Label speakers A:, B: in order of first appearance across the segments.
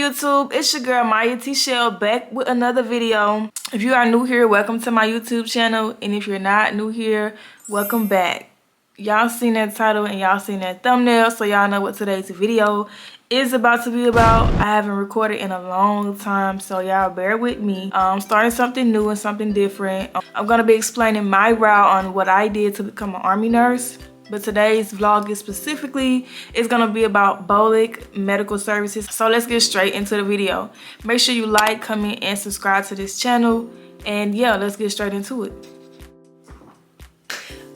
A: YouTube? It's your girl Maya T. Shell back with another video. If you are new here, welcome to my YouTube channel, and if you're not new here, welcome back. Y'all seen that title and y'all seen that thumbnail, so y'all know what today's video is about to be about. I haven't recorded in a long time, so y'all bear with me. I'm starting something new and something different. I'm gonna be explaining my route on what I did to become an Army nurse. But today's vlog is gonna be about BOLC medical services. So let's get straight into the video. Make sure you like, comment, and subscribe to this channel. And yeah, let's get straight into it.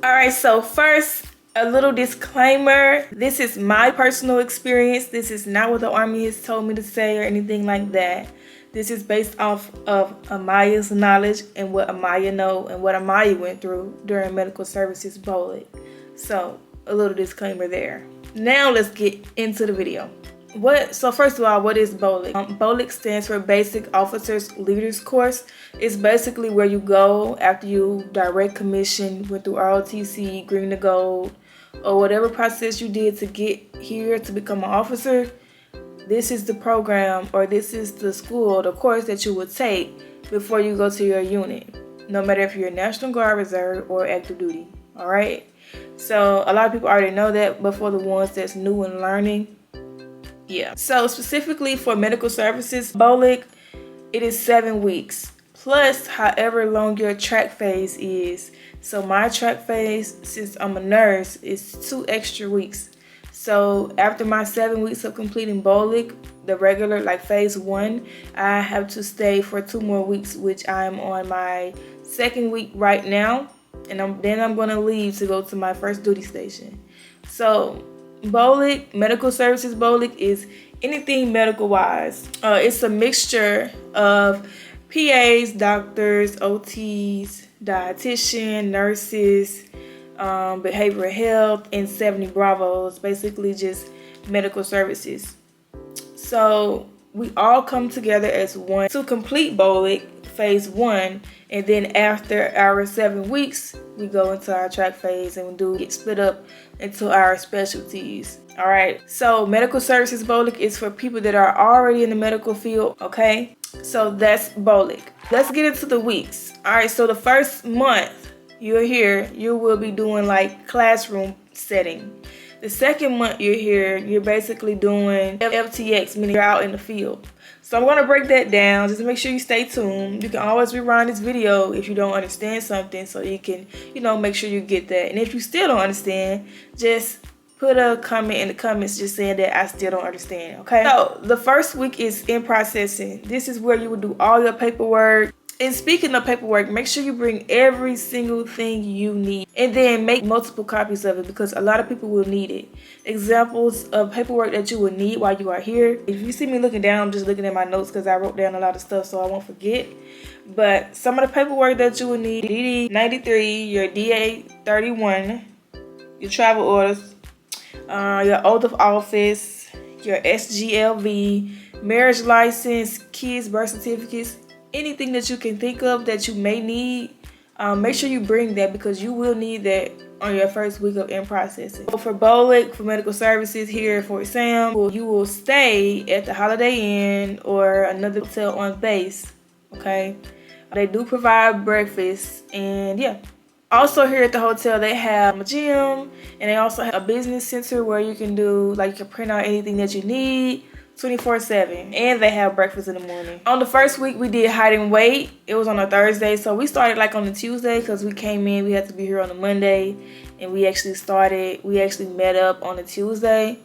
A: All right, so first, a little disclaimer. This is my personal experience. This is not what the Army has told me to say or anything like that. This is based off of Amaya's knowledge and what Amaya know and what Amaya went through during medical services BOLC. So a little disclaimer there. Now let's get into the video. So first of all, what is BOLC? BOLC stands for Basic Officers Leaders Course. It's basically where you go after you direct commission, went through ROTC, green to gold, or whatever process you did to get here to become an officer. This is the program, or this is the school, the course that you would take before you go to your unit, no matter if you're National Guard, Reserve, or active duty. All right. So a lot of people already know that, but for the ones that's new and learning, yeah. So specifically for medical services, BOLC, it is 7 weeks plus however long your track phase is. So my track phase, since I'm a nurse, is 2 extra weeks. So after my 7 weeks of completing BOLC, the regular like phase 1, I have to stay for 2 more weeks, which I'm on my 2nd week right now. And then I'm going to leave to go to my first duty station. So BOLC, medical services BOLC, is anything medical wise. It's a mixture of PAs, doctors, OTs, dietitian, nurses, behavioral health, and 70 Bravos, basically just medical services. So we all come together as one to complete BOLC phase 1, and then after our 7 weeks we go into our track phase and we do get split up into our specialties. All right, so medical services BOLC is for people that are already in the medical field. Okay, so that's BOLC. Let's get into the weeks. All right, so the first month you're here, you will be doing like classroom setting. The second month you're here, you're basically doing FTX, meaning you're out in the field. So I'm going to break that down. Just make sure you stay tuned. You can always rewind this video if you don't understand something, so you can, make sure you get that. And if you still don't understand, just put a comment in the comments just saying that I still don't understand, okay? So the first week is in processing. This is where you will do all your paperwork. And speaking of paperwork, make sure you bring every single thing you need, and then make multiple copies of it because a lot of people will need it. Examples of paperwork that you will need while you are here. If you see me looking down, I'm just looking at my notes because I wrote down a lot of stuff so I won't forget. But some of the paperwork that you will need: DD 93, your DA 31, your travel orders, your oath of office, your SGLV, marriage license, kids' birth certificates. Anything that you can think of that you may need, make sure you bring that because you will need that on your first week of in processing. So for BOLC, for medical services here at Fort Sam, you will stay at the Holiday Inn or another hotel on base, okay? They do provide breakfast, and yeah. Also here at the hotel, they have a gym, and they also have a business center where you can do, like, you can print out anything that you need 24/7, and they have breakfast in the morning. On the first week we did height and weight. It was on a Thursday, so we started like on a Tuesday because we came in, we had to be here on a Monday, and we actually met up on a Tuesday.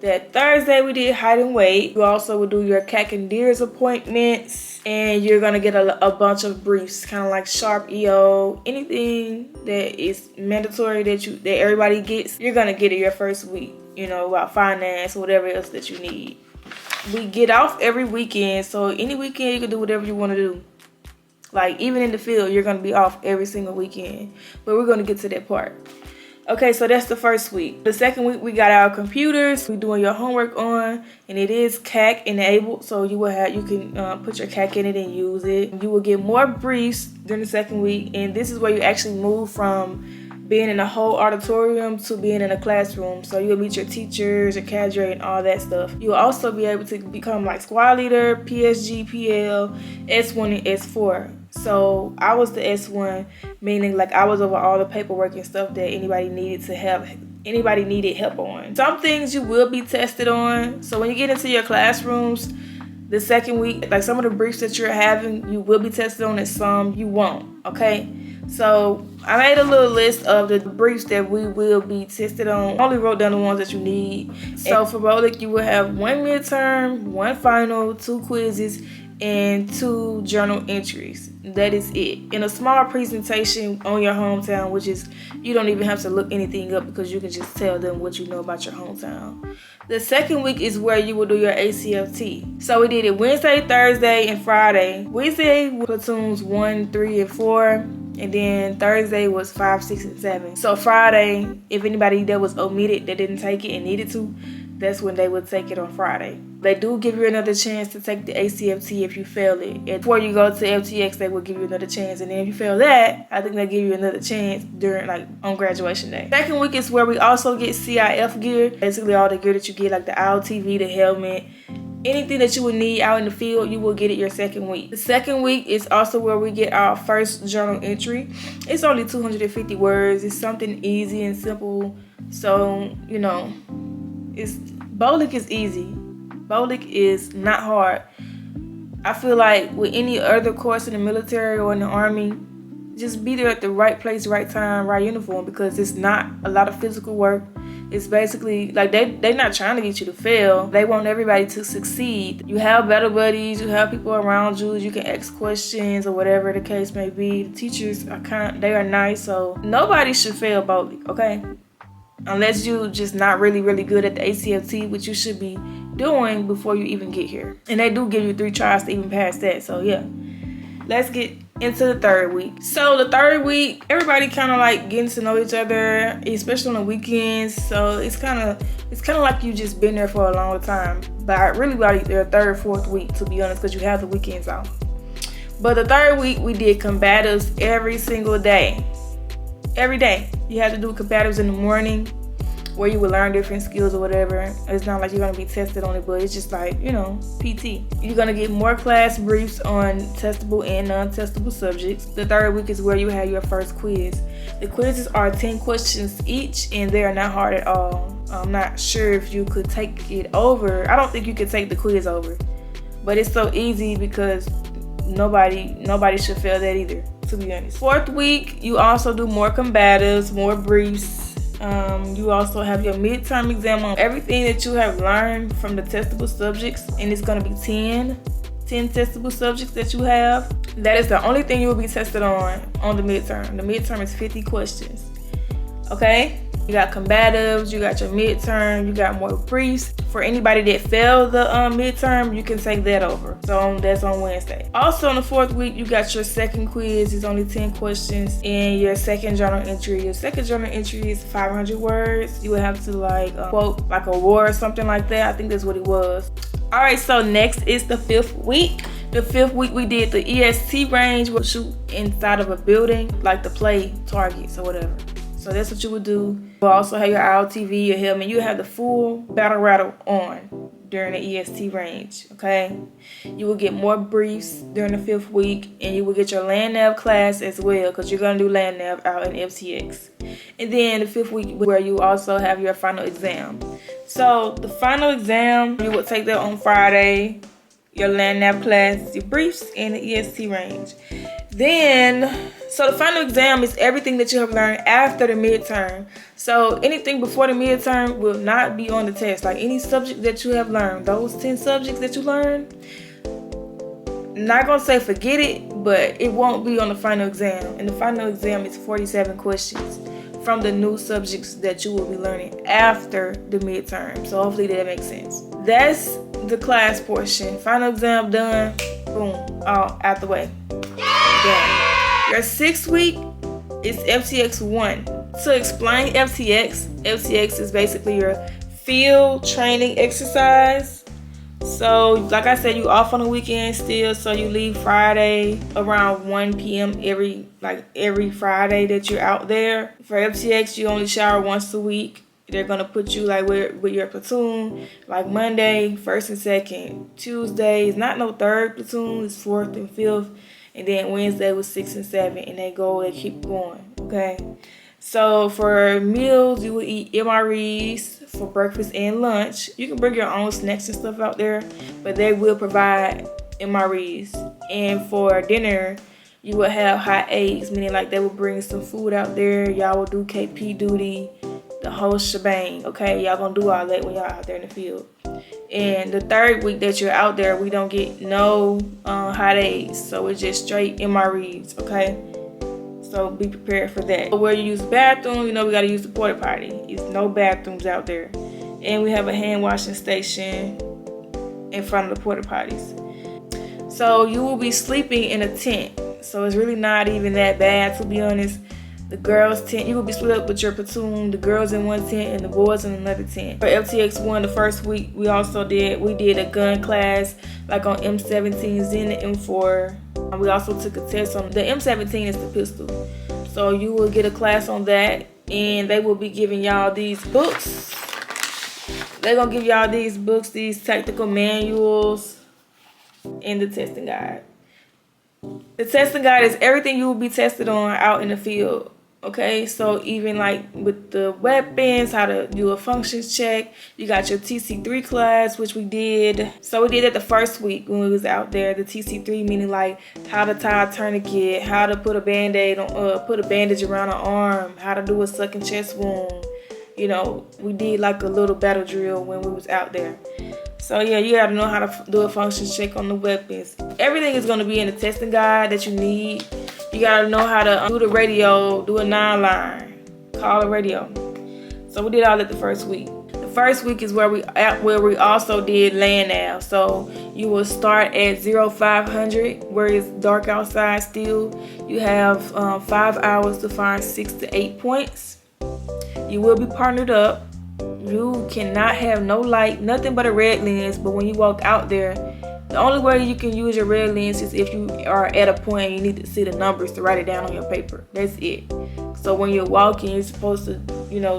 A: That Thursday we did height and weight. You also will do your CAC and DEERS appointments, and you're gonna get a bunch of briefs, kind of like Sharp EO, anything that is mandatory that everybody gets. You're gonna get it your first week, about finance or whatever else that you need. We get off every weekend, so any weekend you can do whatever you want to do. Like even in the field, you're going to be off every single weekend. But we're going to get to that part. Okay, so that's the first week. The second week, we got our computers. We're doing your homework on, and it is CAC enabled, so you can put your CAC in it and use it. You will get more briefs during the second week, and this is where you actually move from being in a whole auditorium to being in a classroom. So you'll meet your teachers, your cadre, and all that stuff. You'll also be able to become like squad leader, PSG, PL, S1, and S4. So I was the S1, meaning like I was over all the paperwork and stuff that anybody needed help on. Some things you will be tested on. So when you get into your classrooms, the second week, like some of the briefs that you're having, you will be tested on, and some you won't, okay? So I made a little list of the briefs that we will be tested on. I only wrote down the ones that you need. So for BOLC, you will have 1 midterm, 1 final, 2 quizzes, and 2 journal entries. That is it. In a small presentation on your hometown, which is, you don't even have to look anything up because you can just tell them what you know about your hometown. The second week is where you will do your ACFT. So we did it Wednesday, Thursday, and Friday. Wednesday, platoons 1, 3, and 4. And then Thursday was 5, 6, and 7. So Friday, if anybody that was omitted that didn't take it and needed to, that's when they would take it on Friday. They do give you another chance to take the ACFT if you fail it. And before you go to FTX, they will give you another chance. And then if you fail that, I think they give you another chance during on graduation day. Second week is where we also get CIF gear. Basically all the gear that you get, like the IOTV, the helmet, anything that you would need out in the field, you will get it your second week. The second week is also where we get our first journal entry. It's only 250 words. It's something easy and simple. So, BOLC is easy. BOLC is not hard. I feel like with any other course in the military or in the army, just be there at the right place, right time, right uniform, because it's not a lot of physical work. It's basically like they're not trying to get you to fail. They want everybody to succeed. You have better buddies, you have people around you, you can ask questions or whatever the case may be. The teachers they are nice, so nobody should fail BOLC, okay? Unless you just not really, really good at the ACFT, which you should be doing before you even get here. And they do give you 3 tries to even pass that. So yeah, let's get into the third week. So the third week, everybody kind of like getting to know each other, especially on the weekends. So it's kind of like you just been there for a long time. But really about their third, fourth week, to be honest, because you have the weekends off. But the third week, we did combatives every single day. Every day. You have to do combatives in the morning where you will learn different skills or whatever. It's not like you're going to be tested on it, but it's just like, PT. You're going to get more class briefs on testable and non-testable subjects. The third week is where you have your first quiz. The quizzes are 10 questions each, and they are not hard at all. I'm not sure if you could take it over. I don't think you could take the quiz over, but it's so easy because nobody should fail that either, to be honest. Fourth week, you also do more combatives, more briefs. You also have your midterm exam on everything that you have learned from the testable subjects, and it's going to be 10 testable subjects that you have. That is the only thing you will be tested on the midterm. The midterm is 50 questions. Okay? You got combatives, you got your midterm, you got more briefs. For anybody that failed the midterm, you can take that over. So that's on Wednesday. Also on the fourth week, you got your second quiz. It's only 10 questions. And your second journal entry. Your second journal entry is 500 words. You would have to quote like a war or something like that. I think that's what it was. All right, so next is the fifth week. The fifth week, we did the EST range. We'll shoot inside of a building, like the play targets or whatever. So that's what you would do. You'll also have your IOTV, your helmet. You have the full battle rattle on during the EST range, okay? You will get more briefs during the fifth week, and you will get your land nav class as well, because you're going to do land nav out in FTX. And then the fifth week, where you also have your final exam. So the final exam, you will take that on Friday. Your land nav class, your briefs, and the EST range. So the final exam is everything that you have learned after the midterm. So anything before the midterm will not be on the test. Like any subject that you have learned, those 10 subjects that you learned, not gonna say forget it, but it won't be on the final exam. And the final exam is 47 questions from the new subjects that you will be learning after the midterm. So hopefully that makes sense. That's the class portion. Final exam done, boom, all out the way. Done. Your sixth week is FTX 1. To explain FTX is basically your field training exercise. So like I said, you off on the weekend still, so you leave Friday around 1 p.m. every Friday that you're out there. For FTX, you only shower once a week. They're gonna put you like with your platoon, like Monday, 1st and 2nd. Tuesday is not no 3rd platoon, it's 4th and 5th. And then Wednesday was 6 and 7, and they keep going, okay? So for meals, you will eat MREs for breakfast and lunch. You can bring your own snacks and stuff out there, but they will provide MREs. And for dinner, you will have hot eggs, meaning like they will bring some food out there. Y'all will do KP duty, the whole shebang, okay? Y'all gonna do all that when y'all out there in the field. And the 3rd week that you're out there, we don't get no hot eggs, so it's just straight MREs, okay? So be prepared for that. Where you use the bathroom, we gotta use the porta potty. There's no bathrooms out there. And we have a hand washing station in front of the porta potties. So you will be sleeping in a tent. So it's really not even that bad, to be honest. The girls' tent, you will be split up with your platoon, the girls in one tent and the boys in another tent. For FTX1, the first week, we did a gun class, like on M17s and the M4. We also took a test on the M17 is the pistol. So you will get a class on that, and they will be giving y'all these books. They're gonna give y'all these books, these tactical manuals, and the testing guide. The testing guide is everything you will be tested on out in the field. Okay, so even like with the weapons, how to do a functions check. You got your TC3 class, which we did. So we did that the first week when we was out there. The TC3 meaning like how to tie a tourniquet, how to put a band-aid on, put a bandage around an arm, how to do a sucking chest wound. We did like a little battle drill when we was out there. So yeah, you gotta know how to do a functions check on the weapons. Everything is gonna be in the testing guide that you need. You gotta know how to do the radio, do a 9-line, call a radio. So we did all that the first week. The first week is where we also did land nav. So you will start at 0500, where it's dark outside still. You have 5 hours to find 6 to 8 points. You will be partnered up. You cannot have no light, nothing but a red lens. But when you walk out there, the only way you can use your red lens is if you are at a point and you need to see the numbers to write it down on your paper. That's it. So when you're walking, you're supposed to,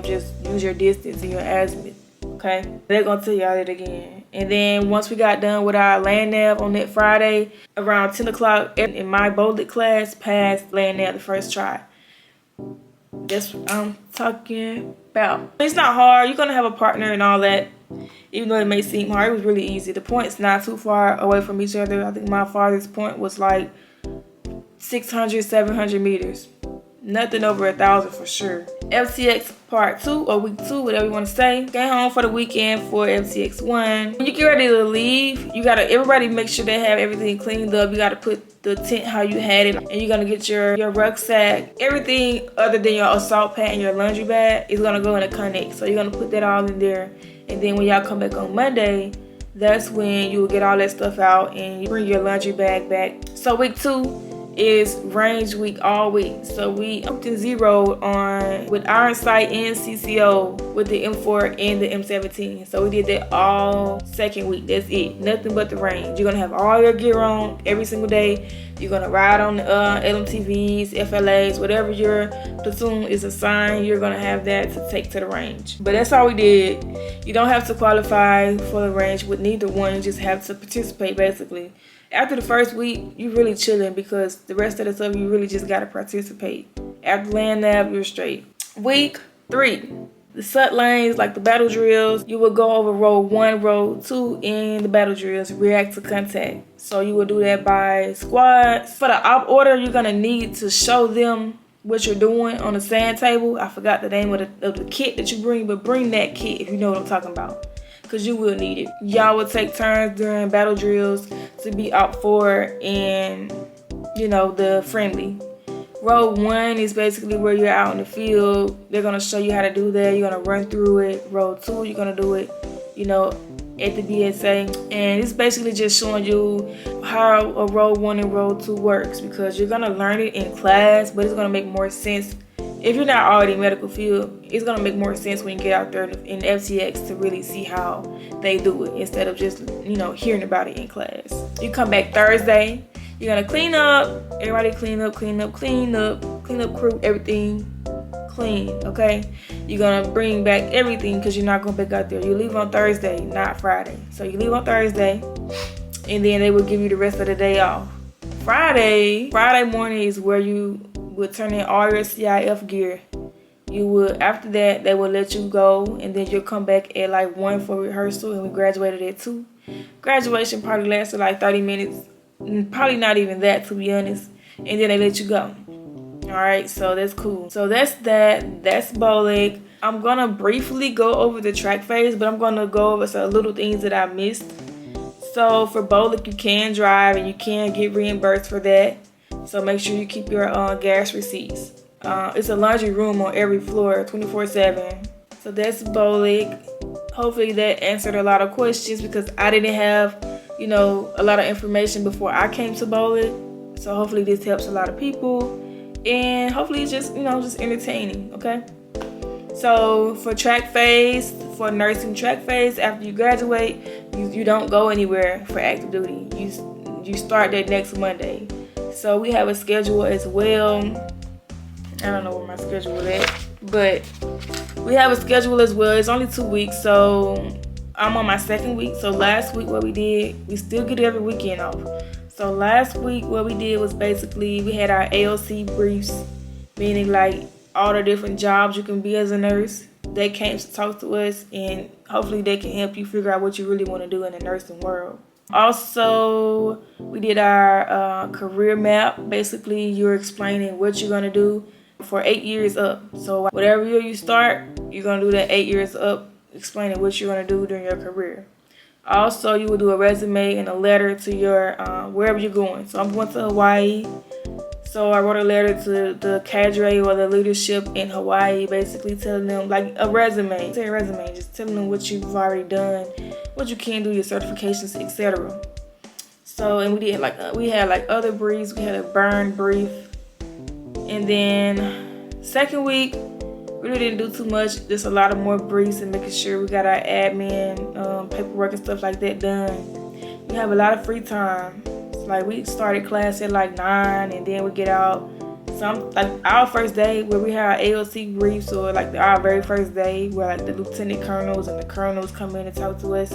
A: just use your distance and your azimuth. Okay? They're going to tell y'all that again. And then once we got done with our land nav on that Friday, around 10 o'clock in my BOLC class, passed land nav the first try. That's what I'm talking about. It's not hard. You're going to have a partner and all that. Even though it may seem hard, it was really easy. The point's not too far away from each other. I think my farthest point was like 600, 700 meters. Nothing over 1,000 for sure. FTX part 2 or week 2, whatever you want to say. Came home for the weekend for FTX1. When you get ready to leave, everybody make sure they have everything cleaned up. You gotta put the tent how you had it, and you're gonna get your rucksack. Everything other than your assault pad and your laundry bag is gonna go in a connect. So you're gonna put that all in there. And then when y'all come back on Monday, that's when you will get all that stuff out and you bring your laundry bag back. So week 2 is range week all week. So we upped and zeroed on with iron sight and CCO with the M4 and the M17. So we did that all second week. That's it. Nothing but the range. You're gonna have all your gear on every single day. You're gonna ride on the LMTVs, FLAs, whatever your platoon is assigned, you're gonna have that to take to the range. But that's all we did. You don't have to qualify for the range with neither one. You just have to participate basically. After the first week, you're really chilling because the rest of the stuff, you really just got to participate. After land nav, you're straight. Week 3, the SUT lanes, like the battle drills, you will go over row 1, row 2 in the battle drills, react to contact. So you will do that by squads. For the op order, you're going to need to show them what you're doing on the sand table. I forgot the name of the kit that you bring, but bring that kit if you know what I'm talking about, because you will need it. Y'all will take turns during battle drills to be op 4 and, the friendly. Row 1 is basically where you're out in the field. They're going to show you how to do that. You're going to run through it. Row 2, you're going to do it, at the BSA. And it's basically just showing you how a row 1 and row 2 works, because you're going to learn it in class, but it's going to make more sense if you're not already in medical field, it's gonna make more sense when you get out there in FTX to really see how they do it instead of just, you know, hearing about it in class. You come back Thursday, you're gonna clean up, everybody clean up, crew, everything clean, okay? You're gonna bring back everything because you're not going back out there. You leave on Thursday, not Friday. So you leave on Thursday, and then they will give you the rest of the day off. Friday morning is where you would turn in all your CIF gear. You would, after that, they will let you go, and then you'll come back at like 1 for rehearsal, and we graduated at 2. Graduation probably lasted like 30 minutes, probably not even that, to be honest, and then they let you go. Alright, so that's cool. So that's BOLC. I'm gonna briefly go over the track phase, but I'm gonna go over some little things that I missed. So for BOLC, you can drive and you can get reimbursed for that. So make sure you keep your gas receipts. It's a laundry room on every floor, 24/7. So that's BOLC. Hopefully that answered a lot of questions because I didn't have, you know, a lot of information before I came to BOLC. So hopefully this helps a lot of people. And hopefully it's just, you know, just entertaining, okay? So for track phase, for nursing track phase, after you graduate, you don't go anywhere for active duty. You start that next Monday. So we have a schedule as well. I don't know where my schedule is at, but we have a schedule as well. It's only 2 weeks, so I'm on my 2nd week. So last week what we did, we still get every weekend off. So last week what we did was basically we had our AOC briefs, meaning like all the different jobs you can be as a nurse. They came to talk to us, and hopefully they can help you figure out what you really want to do in the nursing world. Also, we did our career map. Basically, you're explaining what you're going to do for 8 years up. So whatever year you start, you're going to do that 8 years up, explaining what you're going to do during your career. Also, you will do a resume and a letter to your wherever you're going. So I'm going to Hawaii. So I wrote a letter to the cadre or the leadership in Hawaii, basically telling them, like a resume. Say a resume, just telling them what you've already done, what you can do, your certifications, etc. So, and we had like other briefs. We had a burn brief, and then 2nd week we really didn't do too much. Just a lot of more briefs and making sure we got our admin, paperwork and stuff like that done. We have a lot of free time. Like we started class at like 9, and then we get out. Like our first day where we had our AOC briefs, or like our very first day where like the lieutenant colonels and the colonels come in and talk to us.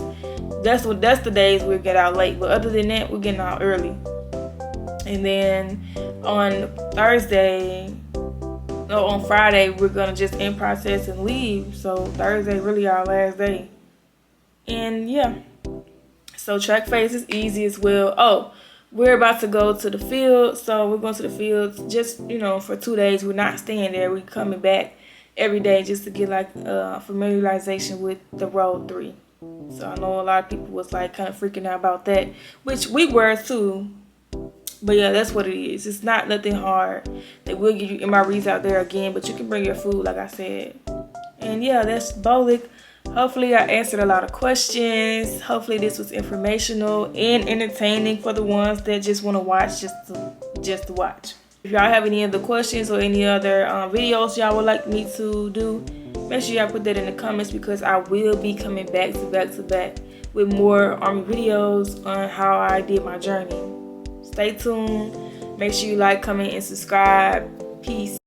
A: That's the days we get out late. But other than that, we're getting out early. And then on Friday, we're gonna just in process and leave. So Thursday really our last day. And yeah. So track phase is easy as well. Oh, we're about to go to the field, so we're going to the field just, you know, for 2 days. We're not staying there. We're coming back every day just to get like familiarization with the Road 3. So I know a lot of people was like kind of freaking out about that, which we were too. But yeah, that's what it is. It's not nothing hard. They will give you MREs out there again, but you can bring your food, like I said. And yeah, that's BOLC. Hopefully I answered a lot of questions. Hopefully this was informational and entertaining for the ones that just want to watch just to watch. If y'all have any other questions or any other videos y'all would like me to do, make sure y'all put that in the comments, because I will be coming back to back with more Army videos on how I did my journey. Stay tuned. Make sure you like, comment, and subscribe. Peace.